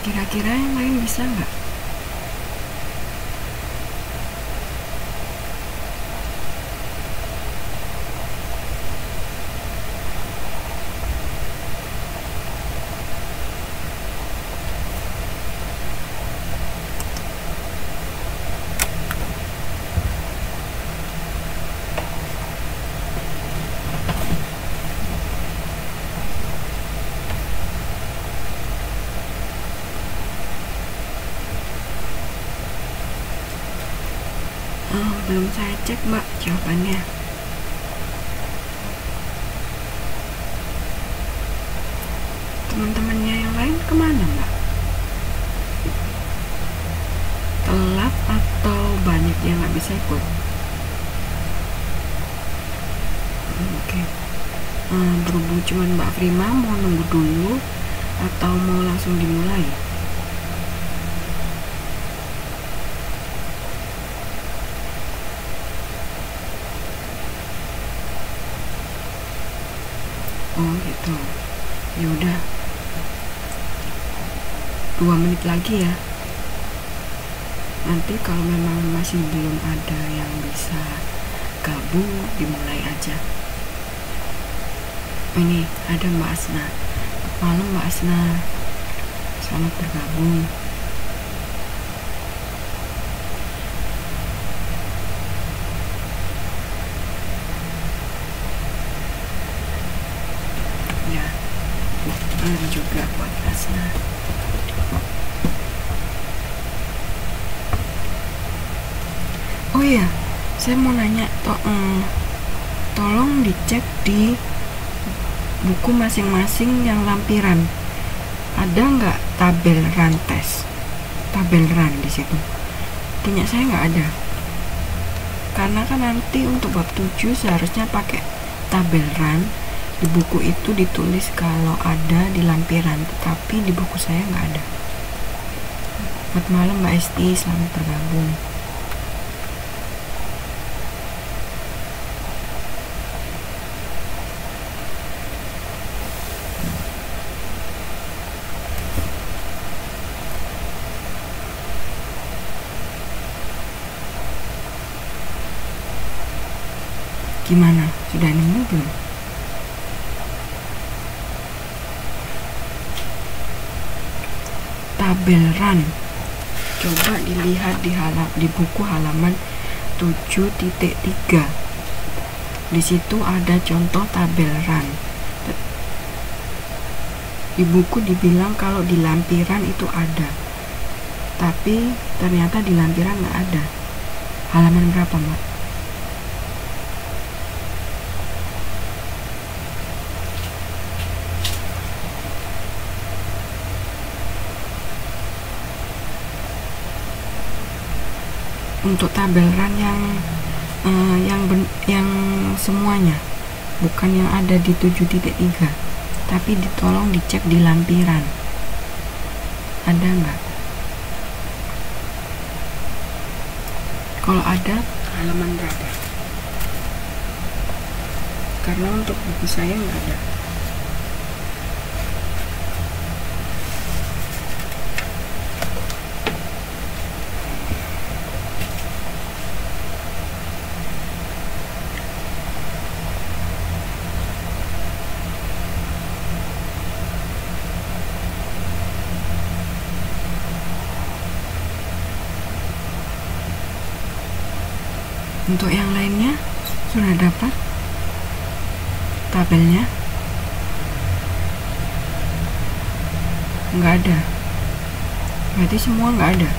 Kira-kira yang lain bisa nggak? Belum saya cek, Mbak, jawabannya. Teman-temannya yang lain kemana, Mbak? Telat atau banyak yang nggak bisa ikut? Oke. Berhubung cuman Mbak Prima, mau nunggu dulu atau mau langsung dimulai? Oh gitu. Ya udah. 2 menit lagi ya. Nanti kalau memang masih belum ada yang bisa gabung, dimulai aja. Ini ada Mbak Asna. Malam Mbak Asna. Selamat bergabung. Ya, ada juga buat Asna. Oh iya, saya mau nanya, tolong dicek di buku masing-masing yang lampiran. Ada nggak tabel run test? Tabel run di situ. Punya saya nggak ada. Karena kan nanti untuk bab 7 seharusnya pakai tabel run. Di buku itu ditulis kalau ada di lampiran, tetapi di buku saya nggak ada. Selamat malam Mbak Esti, selamat bergabung. Gimana? Sudah nemu belum? Tabel run. Coba dilihat di buku halaman 7.3. Di situ ada contoh tabel run. Di buku dibilang kalau di lampiran itu ada, tapi ternyata di lampiran nggak ada. Halaman berapa, Mbak? Untuk tabel run yang semuanya, bukan yang ada di 7.3, tapi ditolong dicek di lampiran. Ada nggak? Kalau ada, halaman berapa? Karena untuk buku saya nggak ada. Untuk yang lainnya sudah dapat tabelnya? Nggak ada. Berarti semua nggak ada.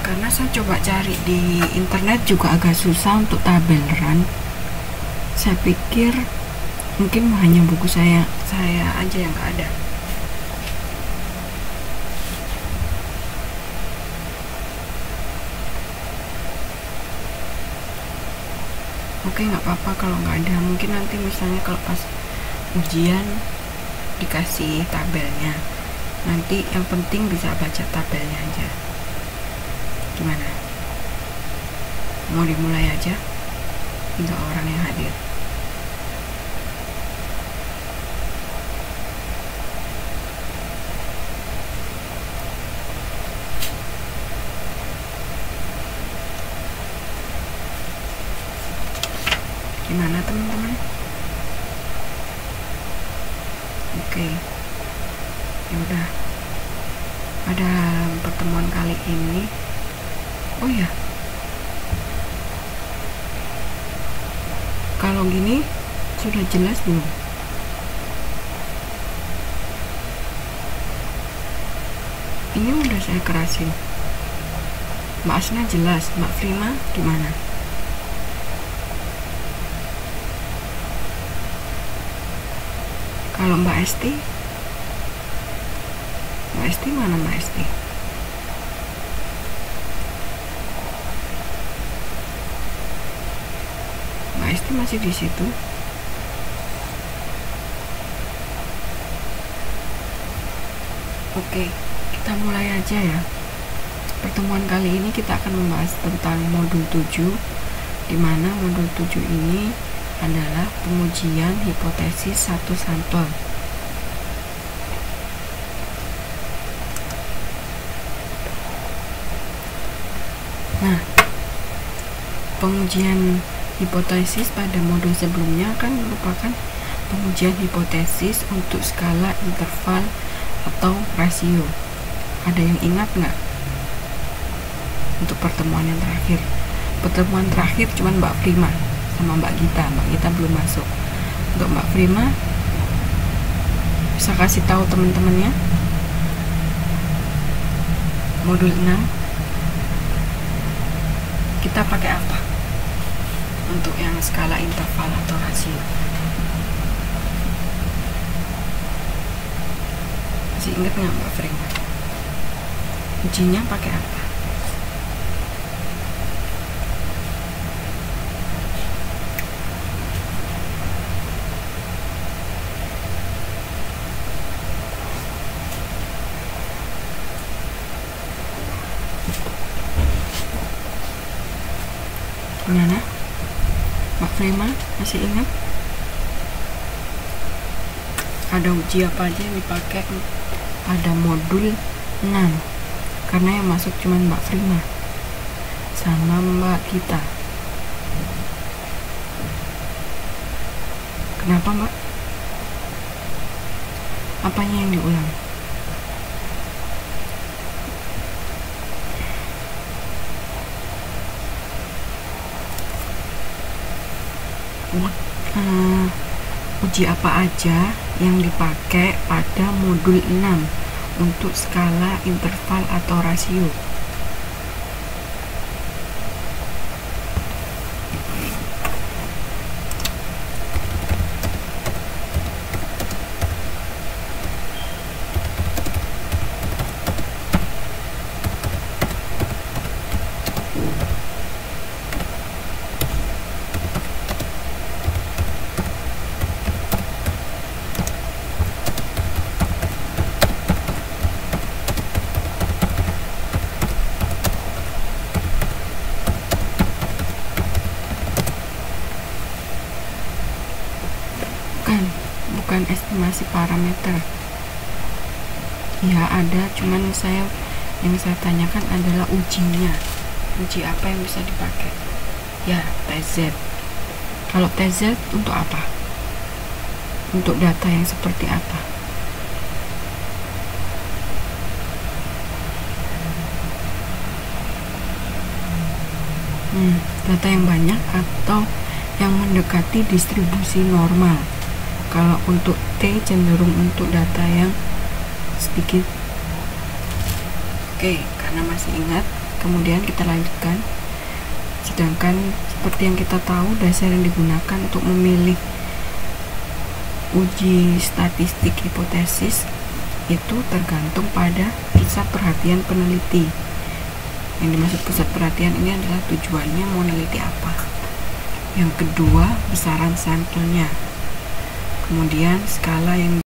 Karena saya coba cari di internet juga agak susah untuk tabel run. Saya pikir mungkin hanya buku saya aja yang nggak ada. Oke, nggak apa-apa kalau nggak ada. Mungkin nanti misalnya kalau pas ujian dikasih tabelnya, nanti yang penting bisa baca tabelnya aja. Gimana? Mau dimulai aja? Tinggal orang yang hadir. Gimana teman-teman? Oke. Ya udah. Pada pertemuan kali ini, oh ya, kalau gini sudah jelas belum? Ini udah saya kerasin. Mbak Asna jelas, Mbak Prima gimana? Kalau Mbak Esti mana Mbak Esti? Mbak Esti masih di situ? Oke, kita mulai aja ya. Pertemuan kali ini kita akan membahas tentang modul 7, di mana modul 7 ini adalah pengujian hipotesis satu sampel. Nah, pengujian hipotesis pada modul sebelumnya kan merupakan pengujian hipotesis untuk skala interval atau rasio. Ada yang ingat nggak? Untuk pertemuan yang terakhir. Pertemuan terakhir cuma Mbak Prima sama Mbak Gita belum masuk. Untuk Mbak Prima, bisa kasih tahu teman-temannya modul 6 kita pakai apa untuk yang skala interval atau rasio? Masih ingat nggak Mbak Prima? Ujinya pakai apa? Gimana? Mbak Prima masih ingat? Ada uji apa aja yang dipakai pada modul 6? Karena yang masuk cuma Mbak Prima sama Mbak Gita. Kenapa Mbak? Apanya yang diulang? Uji apa aja yang dipakai pada modul 6 untuk skala interval atau rasio? Bukan estimasi parameter. Ya ada, cuman yang saya tanyakan adalah ujinya. Uji apa yang bisa dipakai? Ya, TZ. Kalau TZ untuk apa? Untuk data yang seperti apa? Data yang banyak atau yang mendekati distribusi normal. Kalau untuk T cenderung untuk data yang sedikit. Oke, karena masih ingat, kemudian kita lanjutkan. Sedangkan seperti yang kita tahu, dasar yang digunakan untuk memilih uji statistik hipotesis itu tergantung pada pusat perhatian peneliti. Yang dimaksud pusat perhatian ini adalah tujuannya mau meneliti apa. Yang kedua, besaran sampelnya. Kemudian skala yang